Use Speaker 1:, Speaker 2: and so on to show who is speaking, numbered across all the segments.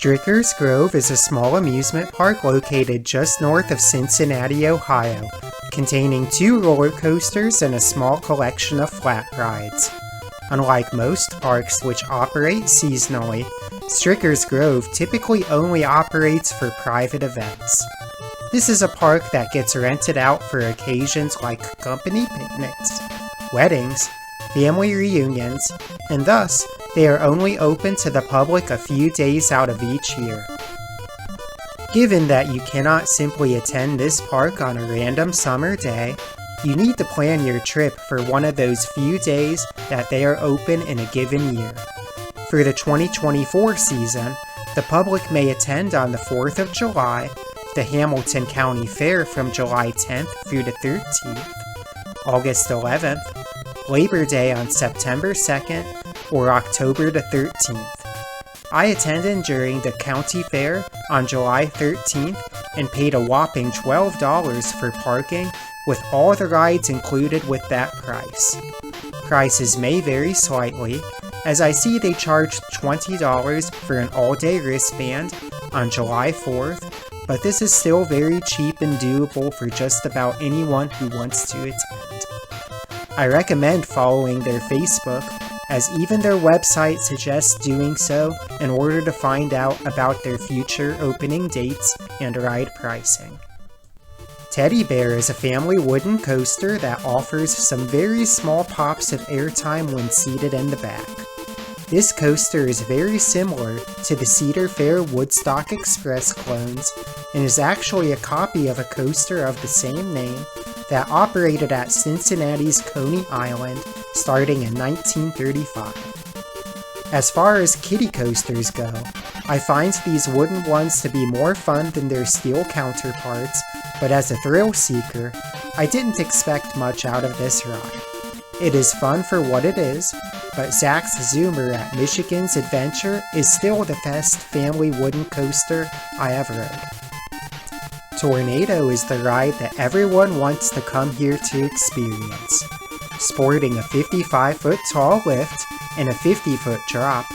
Speaker 1: Stricker's Grove is a small amusement park located just north of Cincinnati, Ohio, containing 2 roller coasters and a small collection of flat rides. Unlike most parks which operate seasonally, Stricker Grove typically only operates for private events. This is a park that gets rented out for occasions like company picnics, weddings, family reunions, and thus they are only open to the public a few days out of each year. Given that you cannot simply attend this park on a random summer day, you need to plan your trip for one of those few days that they are open in a given year. For the 2024 season, the public may attend on the 4th of July, the Hamilton County Fair from July 10th through the 13th, August 11th, Labor Day on September 2nd, or October the 13th. I attended during the county fair on July 13th and paid a whopping $12 for parking with all the rides included with that price. Prices may vary slightly, as I see they charged $20 for an all-day wristband on July 4th, but this is still very cheap and doable for just about anyone who wants to attend. I recommend following their Facebook, as even their website suggests doing so in order to find out about their future opening dates and ride pricing. Teddy Bear is a family wooden coaster that offers some very small pops of airtime when seated in the back. This coaster is very similar to the Cedar Fair Woodstock Express clones and is actually a copy of a coaster of the same name that operated at Cincinnati's Coney Island starting in 1935. As far as kiddie coasters go, I find these wooden ones to be more fun than their steel counterparts, but as a thrill seeker, I didn't expect much out of this ride. It is fun for what it is, but Zach's Zoomer at Michigan's Adventure is still the best family wooden coaster I ever rode. Tornado is the ride that everyone wants to come here to experience. Sporting a 55-foot tall lift and a 50-foot drop,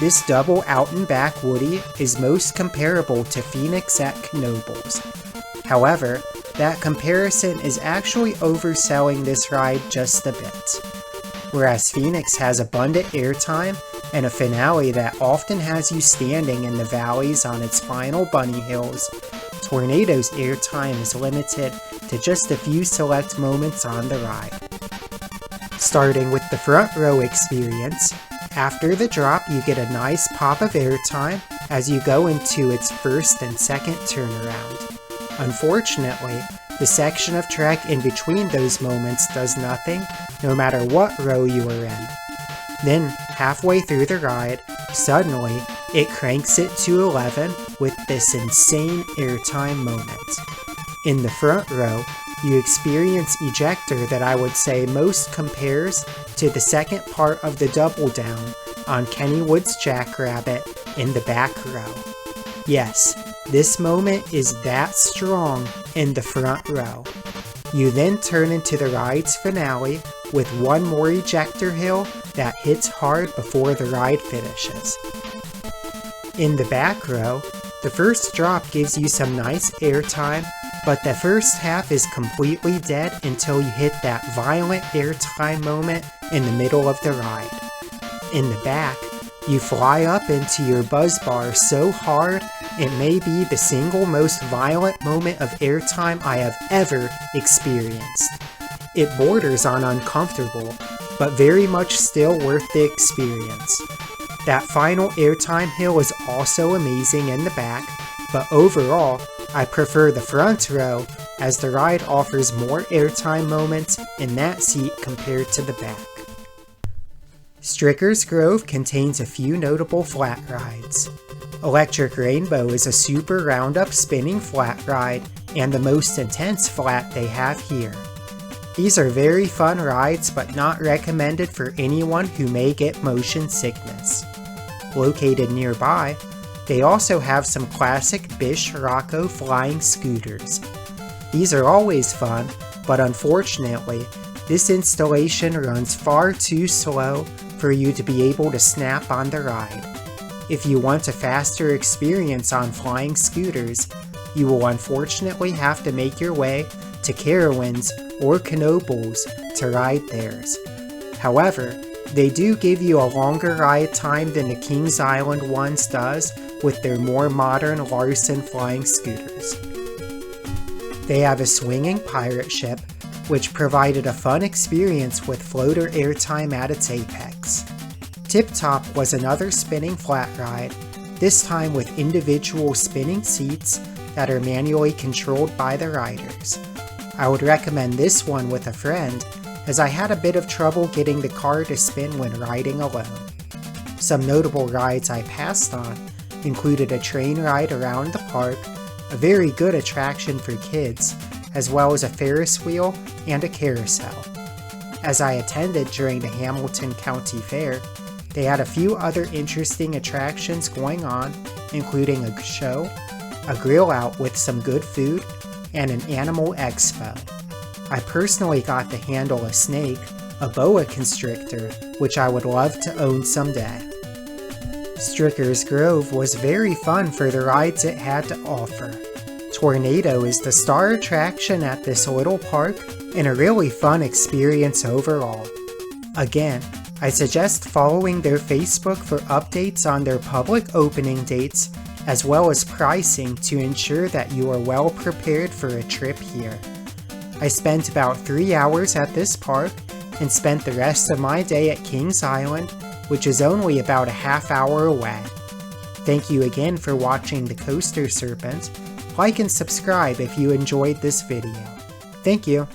Speaker 1: this double out-and-back Woody is most comparable to Phoenix at Knoebels. However, that comparison is actually overselling this ride just a bit. Whereas Phoenix has abundant airtime and a finale that often has you standing in the valleys on its final bunny hills, Tornado's airtime is limited to just a few select moments on the ride. Starting with the front row experience, after the drop you get a nice pop of airtime as you go into its first and second turnaround. Unfortunately, the section of track in between those moments does nothing, no matter what row you are in. Then, halfway through the ride, suddenly, it cranks it to 11 with this insane airtime moment. In the front row, you experience ejector that I would say most compares to the second part of the double down on Kennywood's Jackrabbit in the back row. Yes, this moment is that strong in the front row. You then turn into the ride's finale with one more ejector hill that hits hard before the ride finishes. In the back row, the first drop gives you some nice airtime, but the first half is completely dead until you hit that violent airtime moment in the middle of the ride. In the back, you fly up into your buzz bar so hard it may be the single most violent moment of airtime I have ever experienced. It borders on uncomfortable, but very much still worth the experience. That final airtime hill is also amazing in the back, but overall, I prefer the front row as the ride offers more airtime moments in that seat compared to the back. Stricker Grove contains a few notable flat rides. Electric Rainbow is a super round-up spinning flat ride and the most intense flat they have here. These are very fun rides but not recommended for anyone who may get motion sickness. Located nearby, they also have some classic Bish Rocco flying scooters. These are always fun, but unfortunately, this installation runs far too slow for you to be able to snap on the ride. If you want a faster experience on flying scooters, you will unfortunately have to make your way to Carowinds or Knoebels to ride theirs. However, they do give you a longer ride time than the Kings Island ones does with their more modern Larson flying scooters. They have a swinging pirate ship, which provided a fun experience with floater airtime at its apex. Tip Top was another spinning flat ride, this time with individual spinning seats that are manually controlled by the riders. I would recommend this one with a friend, as I had a bit of trouble getting the car to spin when riding alone. Some notable rides I passed on included a train ride around the park, a very good attraction for kids, as well as a Ferris wheel and a carousel. As I attended during the Hamilton County Fair, they had a few other interesting attractions going on, including a show, a grill out with some good food, and an animal expo. I personally got to handle a snake, a boa constrictor, which I would love to own someday. Stricker's Grove was very fun for the rides it had to offer. Tornado is the star attraction at this little park and a really fun experience overall. Again, I suggest following their Facebook for updates on their public opening dates as well as pricing to ensure that you are well prepared for a trip here. I spent about 3 hours at this park and spent the rest of my day at Kings Island, which is only about a half hour away. Thank you again for watching the Coaster Serpent. Like and subscribe if you enjoyed this video. Thank you.